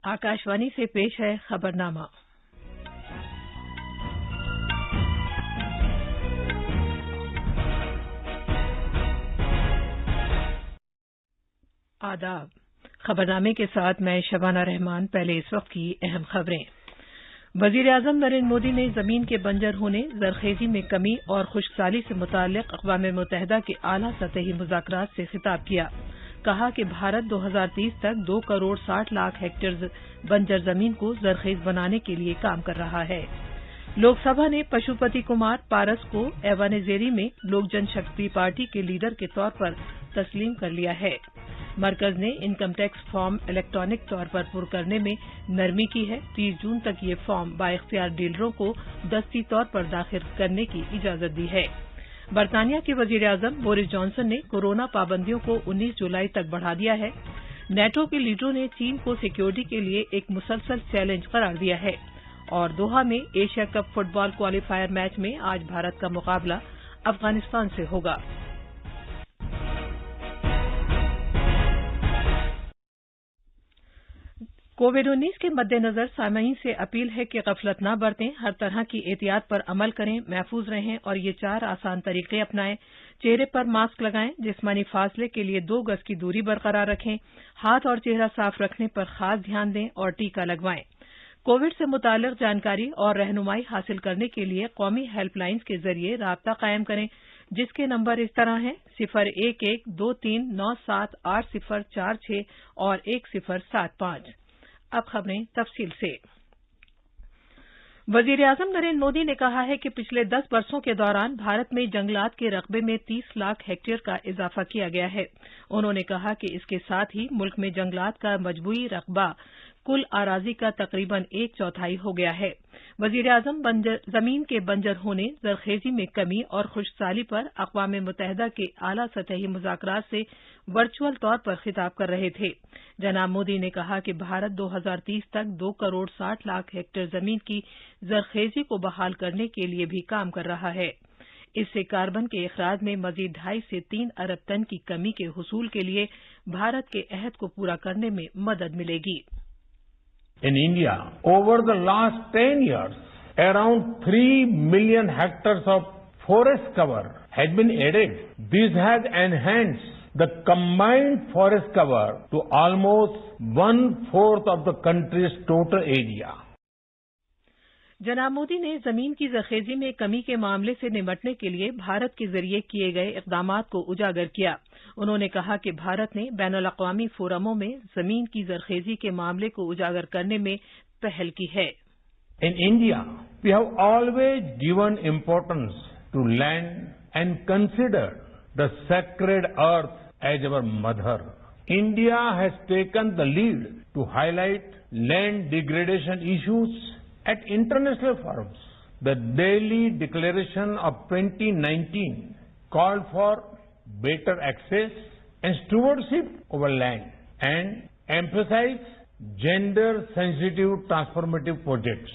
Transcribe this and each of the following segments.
आकाशवाणी से पेश है खबरनामा। आदाब। खबरनामे के साथ मैं शबाना रहमान। पहले इस वक्त की अहम खबरें। वजीर-ए-आजम नरेंद्र मोदी ने जमीन के बंजर होने, जरखेजी में कमी और खुशकसाली से मुताल्लिक अक़वाम मुत्तहिदा के आला सतही मुज़ाकरात से खिताब किया। कहा कि भारत 2030 तक 2 करोड़ 60 लाख हेक्टेयर बंजर जमीन को जरखेज बनाने के लिए काम कर रहा है। लोकसभा ने पशुपति कुमार पारस को ऐवान-ए-ज़ेरी में लोक जनशक्ति पार्टी के लीडर के तौर पर तस्लीम कर लिया है। मरकज ने इनकम टैक्स फॉर्म इलेक्ट्रॉनिक तौर पर पुर करने में नरमी की है। 30 जून तक ये फॉर्म बाइख्तियार डीलरों को दस्ती तौर पर दाखिल करने की इजाजत दी है। बरतानिया के वजीर-ए-आजम बोरिस जॉनसन ने कोरोना पाबंदियों को 19 जुलाई तक बढ़ा दिया है। नेटो के लीडरों ने चीन को सिक्योरिटी के लिए एक मुसलसल चैलेंज करार दिया है। और दोहा में Asia cup football qualifier match में आज भारत का मुकाबला अफगानिस्तान से होगा। कोविड-19 के मद्देनजर सामईन से अपील है कि गफलत न बरतें, हर तरह की एहतियात पर अमल करें, महफूज रहें और ये 4 आसान तरीके अपनाएं। चेहरे पर मास्क लगाएं, जिस्मानी फासले के लिए 2 गज की दूरी बरकरार रखें, हाथ और चेहरा साफ रखने पर खास ध्यान दें और टीका लगवाएं। कोविड से मुताल्लिक जानकारी और रहनुमाई हासिल करने के लिए कौमी हेल्पलाइन्स के जरिए राब्ता कायम करें, जिसके नंबर इस तरह हैं 011239784046 और 1075। अब खबरें तफसील से। वजीर-ए-आजम नरेंद्र मोदी ने कहा है कि पिछले 10 वर्षों के दौरान भारत में जंगलात के रकबे में 30 लाख हेक्टेयर का इजाफा किया गया है। उन्होंने कहा कि इसके साथ ही मुल्क में जंगलात का मजमूई रकबा कुल आराजी का तकरीबन 1/4 हो गया है। वजीर-ए-आजम जमीन के बंजर होने, जरखेजी में कमी और खुशकसाली पर अक़वाम मुत्तहिदा के आला सतही मुज़ाकरात से वर्चुअल तौर पर खिताब कर रहे थे। जनाब मोदी ने कहा कि भारत 2030 तक 2 करोड़ 60 लाख हेक्टेयर जमीन की जरखेजी को बहाल करने के लिए भी काम कर रहा है। इससे कार्बन के इखराज में मजीद 2.5 से 3 अरब टन की कमी के हुसूल के लिए भारत के अहद को पूरा करने में मदद मिलेगी। In India, over the last 10 years, around 3 million hectares of forest cover has been added. This has enhanced the combined forest cover to almost 1/4 of the country's total area. जनाब मोदी ने जमीन की जरखेजी में कमी के मामले से निपटने के लिए भारत के जरिए किए गए इक़दामात को उजागर किया। उन्होंने कहा कि भारत ने बैनुल-अक़वामी फोरमों में जमीन की जरखेजी के मामले को उजागर करने में पहल की है। In India, we have always given importance to land and considered the sacred earth as our mother. India has taken the lead to highlight land degradation issues at international forums. The Delhi Declaration of 2019 called for better access and stewardship over land and emphasized gender-sensitive transformative projects.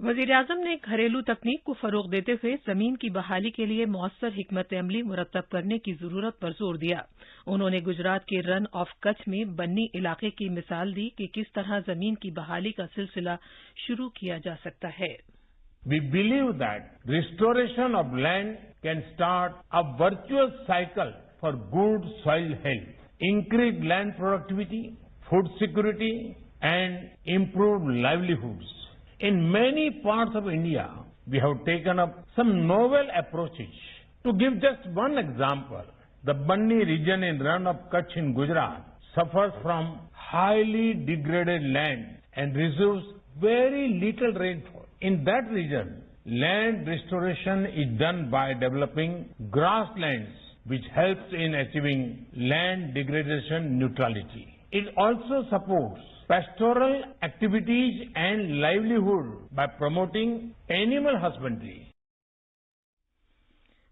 वज़ीर-ए-आज़म ने घरेलू तकनीक को फरोग देते हुए जमीन की बहाली के लिए मौसर हिकमत अमली मुरतब करने की जरूरत पर जोर दिया। उन्होंने गुजरात के रन ऑफ कच्छ में बन्नी इलाके की मिसाल दी कि किस तरह जमीन की बहाली का सिलसिला शुरू किया जा सकता है। We believe that restoration of land can start a virtuous cycle for good soil health, increased land productivity, food security, and improved livelihoods. In many parts of India, we have taken up some novel approaches. To give just one example, the Banni region in Rann of Kutch in Gujarat suffers from highly degraded land and receives very little rainfall. In that region, land restoration is done by developing grasslands, which helps in achieving land degradation neutrality. It also supports pastoral activities and livelihood by promoting animal husbandry.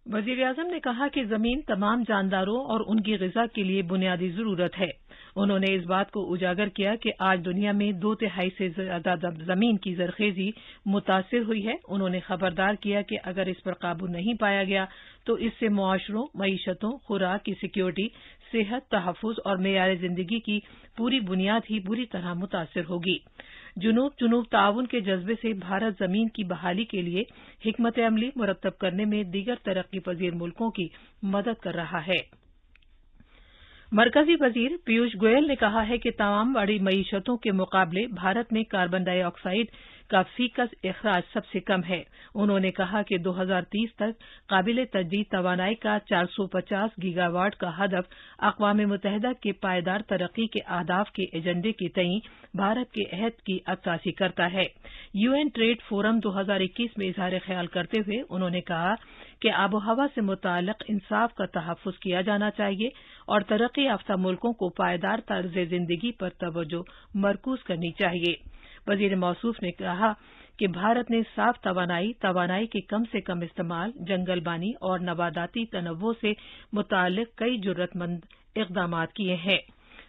वज़ीर-ए-आज़म ने कहा कि जमीन तमाम जानदारों और उनकी ग़िज़ा के लिए बुनियादी जरूरत है। उन्होंने इस बात को उजागर किया कि आज दुनिया में 2/3 से ज्यादा जमीन की जरखेजी मुतासिर हुई है। उन्होंने खबरदार किया कि अगर इस पर काबू नहीं पाया गया तो इससे मुआशरों, मईशतों, खुराक की सिक्योरिटी, صحت، تحفظ اور معیار زندگی کی پوری بنیاد ہی بری طرح متاثر ہوگی۔ جنوب تعاون کے جذبے سے بھارت زمین کی بحالی کے لیے حکمت عملی مرتب کرنے میں دیگر ترقی پذیر ملکوں کی مدد کر رہا ہے۔ مرکزی وزیر پیوش گوئل نے کہا ہے کہ تمام بڑی معیشتوں کے مقابلے بھارت میں کاربن ڈائی آکسائیڈ کا فیکس اخراج سب سے کم ہے۔ انہوں نے کہا کہ 2030 تک قابل تجدید توانائی کا 450 گیگا واٹ کا ہدف اقوام متحدہ کے پائیدار ترقی کے اہداف کے ایجنڈے کے تئیں بھارت کے عہد کی عکاسی کرتا ہے۔ UN ٹریڈ فورم 2021 میں اظہار خیال کرتے ہوئے انہوں نے کہا کہ آب و ہوا سے متعلق انصاف کا تحفظ کیا جانا چاہیے اور ترقی یافتہ ملکوں کو پائیدار طرز زندگی پر توجہ مرکوز کرنی چاہیے۔ وزیر موصوف نے کہا کہ بھارت نے صاف توانائی کے کم سے کم استعمال، جنگل بانی اور نباتاتی تنوع سے متعلق کئی جرأت مند اقدامات کیے ہیں۔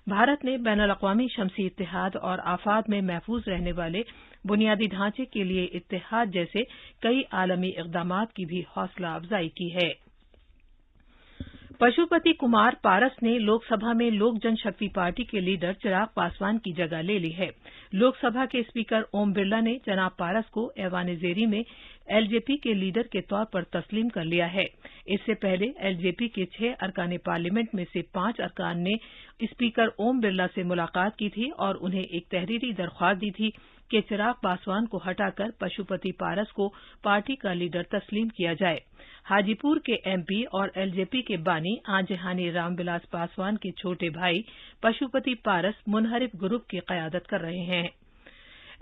بھارت نے بین الاقوامی شمسی اتحاد اور آفات میں محفوظ رہنے والے بنیادی ڈھانچے کے لیے اتحاد جیسے کئی عالمی اقدامات کی بھی حوصلہ افزائی کی ہے۔ پشوپتی کمار پارس نے لوک سبھا میں لوک جن شکتی پارٹی کے لیڈر چراغ پاسوان کی جگہ لے لی ہے۔ لوک سبھا کے اسپیکر اوم برلا نے جناب پارس کو ایوان زیری میں LJP کے لیڈر کے طور پر تسلیم کر لیا ہے۔ اس سے پہلے LJP کے 6 ارکان پارلیمنٹ میں سے 5 ارکان نے اسپیکر اوم برلا سے ملاقات کی تھی اور انہیں ایک تحریری درخواست دی تھی کہ چراغ پاسوان کو ہٹا کر پشوپتی پارس کو پارٹی کا لیڈر تسلیم کیا جائے۔ حاجی پور کے MP اور LJP کے بانی آنجہانی رام ولاس پاسوان کے چھوٹے بھائی پشوپتی پارس منحرف گروپ کی قیادت کر رہے ہیں۔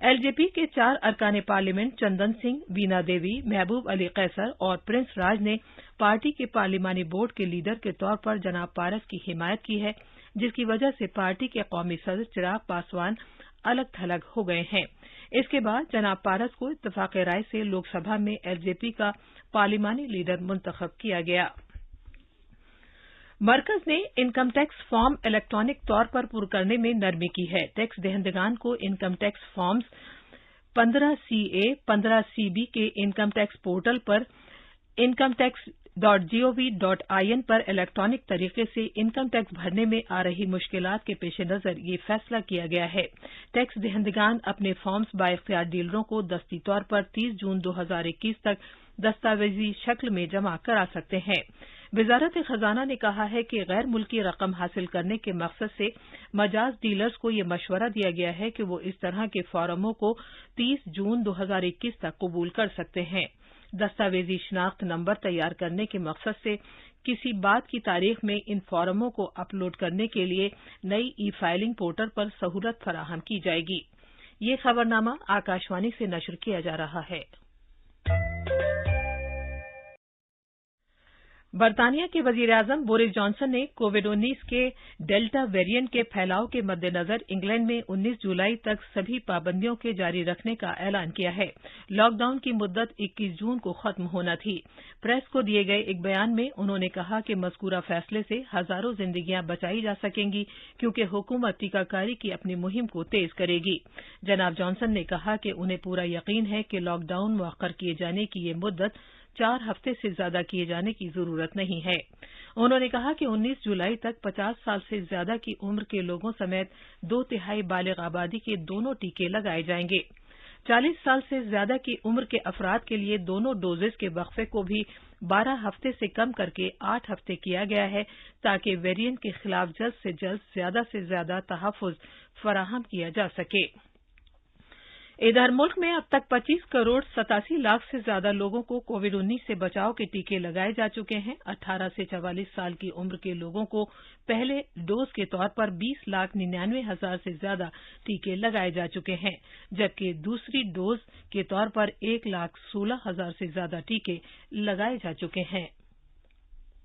LJP کے 4 ارکان پارلیمنٹ چندن سنگھ، بینا دیوی، محبوب علی قیصر اور پرنس راج نے پارٹی کے پارلیمانی بورڈ کے لیڈر کے طور پر جناب پارس کی حمایت کی ہے، جس کی وجہ سے پارٹی کے قومی صدر چراغ پاسوان الگ تھلگ ہو گئے ہیں۔ اس کے بعد جناب پارس کو اتفاق رائے سے لوک سبھا میں LJP کا پارلیمانی لیڈر منتخب کیا گیا۔ مرکز نے انکم ٹیکس فارم الیکٹرانک طور پر پر کرنے میں نرمی کی ہے۔ ٹیکس دہندگان کو income tax forms 15CA 15CB کے انکم ٹیکس پورٹل پر incometax.gov.in پر الیکٹرانک طریقے سے انکم ٹیکس بھرنے میں آ رہی مشکلات کے پیش نظر یہ فیصلہ کیا گیا ہے۔ ٹیکس دہندگان اپنے فارمز بااختیار ڈیلروں کو دستی طور پر 30 جون 2021 تک دستاویزی شکل میں جمع کرا سکتے ہیں۔ وزارت خزانہ نے کہا ہے کہ غیر ملکی رقم حاصل کرنے کے مقصد سے مجاز ڈیلرز کو یہ مشورہ دیا گیا ہے کہ وہ اس طرح کے فارموں کو 30 جون 2021 تک قبول کر سکتے ہیں۔ دستاویزی شناخت نمبر تیار کرنے کے مقصد سے کسی بعد کی تاریخ میں ان فارموں کو اپلوڈ کرنے کے لیے نئی ای فائلنگ پورٹل پر سہولت فراہم کی جائے گی۔ یہ خبرنامہ آکاشوانی سے نشر کیا جا رہا ہے۔ برطانیہ کے وزیر اعظم بورس جانسن نے کووڈ-19 کے ڈیلٹا ویرینٹ کے پھیلاؤ کے مد نظر انگلینڈ میں 19 جولائی تک سبھی پابندیوں کے جاری رکھنے کا اعلان کیا ہے۔ لاک ڈاؤن کی مدت 21 جون کو ختم ہونا تھی۔ پریس کو دیے گئے ایک بیان میں انہوں نے کہا کہ مذکورہ فیصلے سے ہزاروں زندگیاں بچائی جا سکیں گی کیونکہ حکومت ٹیکہ کاری کی اپنی مہم کو تیز کرے گی۔ جناب جانسن نے کہا کہ انہیں پورا یقین ہے کہ لاک ڈاؤن مؤخر کیے جانے کی یہ مدت 4 ہفتے سے زیادہ کیے جانے کی ضرورت نہیں ہے۔ انہوں نے کہا کہ 19 جولائی تک 50 سال سے زیادہ کی عمر کے لوگوں سمیت 2/3 بالغ آبادی کے دونوں ٹیکے لگائے جائیں گے۔ 40 سال سے زیادہ کی عمر کے افراد کے لیے دونوں ڈوزز کے وقفے کو بھی 12 ہفتے سے کم کر کے 8 ہفتے کیا گیا ہے تاکہ ویرینٹ کے خلاف جلد سے زیادہ تحفظ فراہم کیا جا سکے۔ ادھر ملک میں اب تک 25 کروڑ 87 لاکھ سے زیادہ لوگوں کو کووڈ-19 سے بچاؤ کے ٹیکے لگائے جا چکے ہیں۔ 18 سے 44 سال کی عمر کے لوگوں کو پہلے ڈوز کے طور پر 20,99,000 سے زیادہ ٹیکے لگائے جا چکے ہیں، جبکہ دوسری ڈوز کے طور پر 1,16,000 سے زیادہ ٹیکے لگائے جا چکے ہیں۔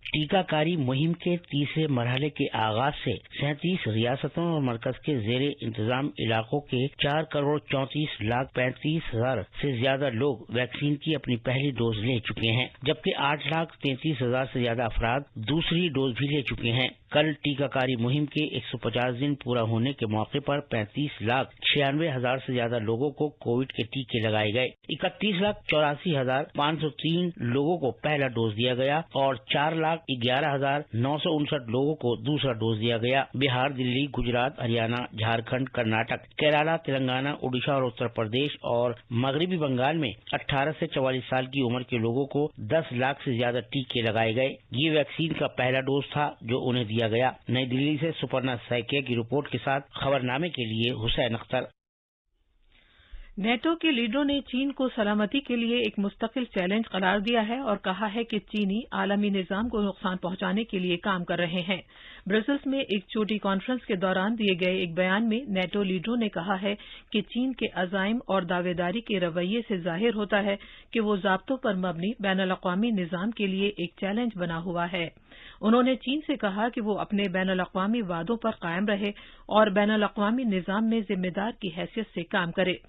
ٹیکہ کاری مہم کے تیسرے مرحلے کے آغاز سے 37 ریاستوں اور مرکز کے زیر انتظام علاقوں کے 4,34,35,000 سے زیادہ لوگ ویکسین کی اپنی پہلی ڈوز لے چکے ہیں، جبکہ 8,33,000 سے زیادہ افراد دوسری ڈوز بھی لے چکے ہیں۔ कल टीकाकारी मुहिम के 150 दिन पूरा होने के मौके पर 35,96,000 से ज्यादा लोगों को कोविड के टीके लगाए गए। 31,84,503 लोगों को पहला डोज दिया गया और 4,11,959 लोगों को दूसरा डोज दिया गया। बिहार, दिल्ली, गुजरात, हरियाणा, झारखंड, कर्नाटक, केरला, तेलंगाना, ओडिशा और उत्तर प्रदेश और मगरबी बंगाल में 18 से 44 साल की उम्र के लोगों को 10 लाख से ज्यादा टीके लगाए गए। ये वैक्सीन का पहला डोज था जो उन्हें दिया गया। नई दिल्ली से सुपर्णा सैकिया की रिपोर्ट के साथ खबरनामे के लिए हुसैन अख्तर। नेटो के लीडरों ने चीन को सलामती के लिए एक मुस्तकिल चैलेंज करार दिया है और कहा है कि चीनी आलमी निजाम को नुकसान पहुंचाने के लिए काम कर रहे हैं। ब्रसेल्स में एक छोटी कॉन्फ्रेंस के दौरान दिए गए एक बयान में नेटो लीडरों ने कहा है कि चीन के अज़ाइम और दावेदारी के रवैये से जाहिर होता है कि वो ज़ाब्तों पर मबनी बैनुल-अक़वामी निजाम के लिए एक चैलेंज बना हुआ है। उन्होंने चीन से कहा कि वो अपने बैनुल-अक़वामी वादों पर कायम रहे और बैनुल-अक़वामी निजाम में जिम्मेदार की हैसियत से काम करे।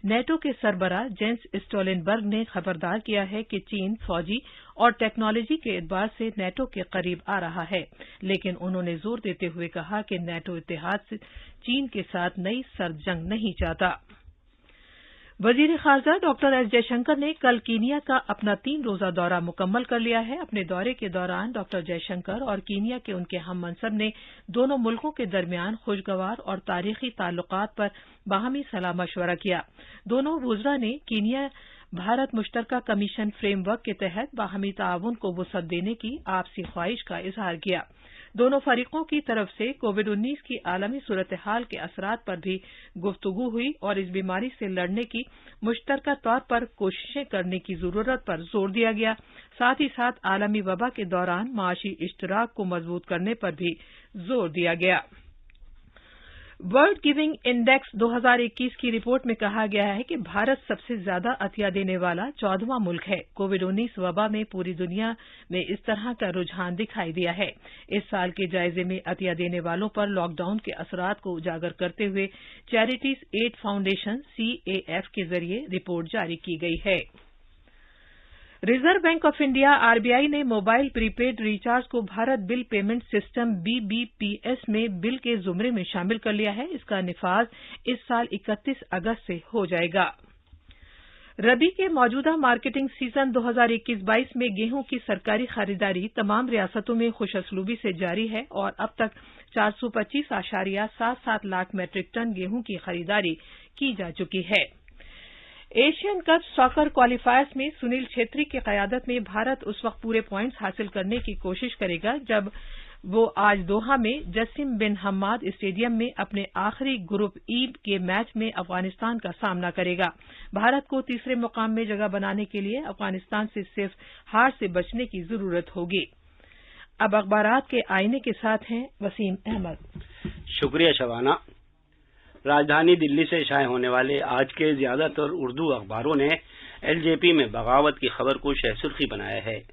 नेटो के सरबराह जेंस स्टोलनबर्ग ने खबरदार किया है कि चीन फौजी और टेक्नोलॉजी के एतबार से नेटो के करीब आ रहा है, लेकिन उन्होंने जोर देते हुए कहा कि नेटो इत्तेहाद से चीन के साथ नई सर्द जंग नहीं चाहता। वजीर खारजा डॉक्टर एस जयशंकर ने कल कीनिया का अपना 3 रोजा दौरा मुकम्मल कर लिया है। अपने दौरे के दौरान डॉक्टर जयशंकर और कीनिया के उनके हम मनसब ने दोनों मुल्कों के दरमियान खुशगवार और तारीखी ताल्लुकात पर बाहमी सलाह मशवरा किया। दोनों वुज़रा ने कीनिया भारत मुश्तरका कमीशन फ्रेमवर्क के तहत बाहमी ताउन को वुसअत देने की आपसी ख्वाहिश का इजहार किया। दोनों फरीकों की तरफ से कोविड-19 की आलमी सूरत हाल के असरात पर भी गुफ्तगू हुई और इस बीमारी से लड़ने की मुश्तरका तौर पर कोशिशें करने की जरूरत पर जोर दिया गया। साथ ही साथ आलमी वबा के दौरान माशी इश्तराक को मजबूत करने पर भी जोर दिया गया। वर्ल्ड गिविंग इंडेक्स 2021 की रिपोर्ट में कहा गया है कि भारत सबसे ज्यादा अतिया देने वाला 14वां मुल्क है। कोविड-19 वबा में पूरी दुनिया में इस तरह का रुझान दिखाई दिया है। इस साल के जायजे में अतिया देने वालों पर लॉकडाउन के असरात को उजागर करते हुए चैरिटीज एड फाउंडेशन CAF के जरिए रिपोर्ट जारी की गई है। Reserve bank of India RBI ने मोबाइल प्रीपेड रिचार्ज को Bharat bill payment system BBPS में बिल के जुमरे में शामिल कर लिया है। इसका निफाज इस साल 31 अगस्त से हो जाएगा। रबी के मौजूदा मार्केटिंग सीजन 2021-22 में गेहूं की सरकारी खरीदारी तमाम रियासतों में खुशअस्लूबी से जारी है और अब तक 425.77 लाख मैट्रिक टन गेहूं की खरीदारी की जा चुकी है। एशियन कप सॉकर क्वालिफायर्स में सुनील छेत्री की क़यादत में भारत उस वक्त पूरे पॉइंट्स हासिल करने की कोशिश करेगा जब वो आज दोहा में जसीम बिन हम्माद स्टेडियम में अपने आखिरी ग्रुप ई के मैच में अफगानिस्तान का सामना करेगा। भारत को तीसरे मुकाम में जगह बनाने के लिए अफगानिस्तान से सिर्फ हार से बचने की जरूरत होगी। अब अखबारात के आईने के साथ हैं वसीम अहमद। शुक्रिया शबाना। राजधानी दिल्ली से शाये होने वाले आज के ज्यादातर उर्दू अखबारों ने LJP में बगावत की खबर को शहसुर्खी बनाया है।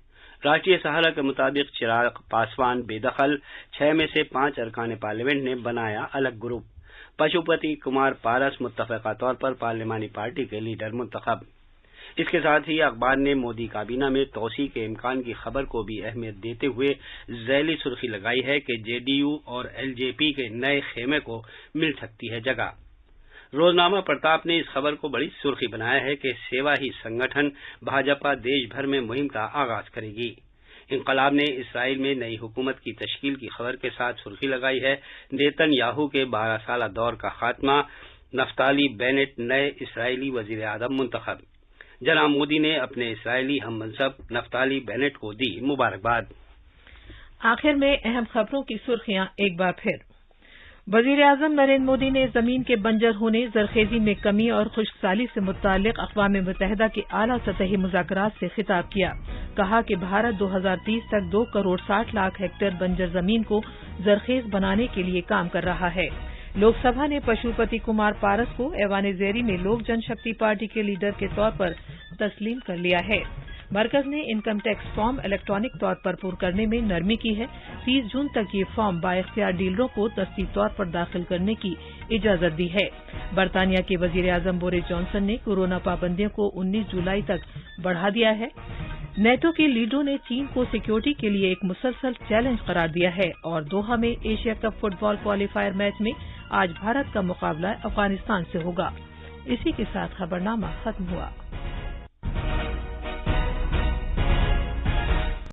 राष्ट्रीय सहारा के मुताबिक चिराग पासवान बेदखल, 6 में से 5 अरकान पार्लियामेंट ने बनाया अलग ग्रुप। पशुपति कुमार पारस मुत्तफ़क़ा तौर पर पार्लियामानी पार्टी के लीडर मुंतखब। इसके साथ ही अखबार ने मोदी काबीना में तोसी के इम्कान की खबर को भी अहमियत देते हुए ज़ैली सुर्खी लगाई है कि JDU और LJP के नए खेमे को मिल सकती है जगह। रोजनामा प्रताप ने इस खबर को बड़ी सुर्खी बनाया है कि सेवा ही संगठन भाजपा देश भर में मुहिम का आगाज करेगी। इंकलाब ने इसराइल में नई हुकूमत की तश्कील की खबर के साथ सुर्खी लगाई है नेतन्याहू के 12 साला दौर का खात्मा, नफ्ताली बेनेट नए इसराइली वजीर आज़म मुंतखब। जनाब मोदी ने अपने इसराइली हम मनसब नफ्ताली बेनेट को दी मुबारकबाद। आखिर में अहम खबरों की सुर्खियां एक बार फिर। वजीर आज़म नरेंद्र मोदी ने जमीन के बंजर होने, जरखेजी में कमी और खुश्कसाली से मुताल्लिक अक़वाम मुत्तहिदा के आला सतही मुज़ाकरात से खिताब किया। कहा कि भारत 2030 तक 2 करोड़ 60 लाख हेक्टेयर बंजर जमीन को जरखेज बनाने के लिए काम कर रहा है। लोकसभा ने पशुपति कुमार पारस को ऐवान ज़ेरी में लोक जनशक्ति पार्टी के लीडर के तौर पर तस्लीम कर लिया है। मरकज ने इनकम टैक्स फॉर्म इलेक्ट्रॉनिक तौर पर पुर करने में नरमी की है। 30 जून तक ये फॉर्म बाइख्तियार डीलरों को दस्ती तौर पर दाखिल करने की इजाजत दी है। बरतानिया के वजीर आज़म बोरिस जॉनसन ने कोरोना पाबंदियों को 19 जुलाई तक बढ़ा दिया है। نیٹو کے لیڈروں نے چین کو سیکیورٹی کے لیے ایک مسلسل چیلنج قرار دیا ہے اور دوحہ میں ایشیا کپ فٹ بال کوالیفائر میچ میں آج بھارت کا مقابلہ افغانستان سے ہوگا۔ اسی کے ساتھ خبرنامہ ختم ہوا۔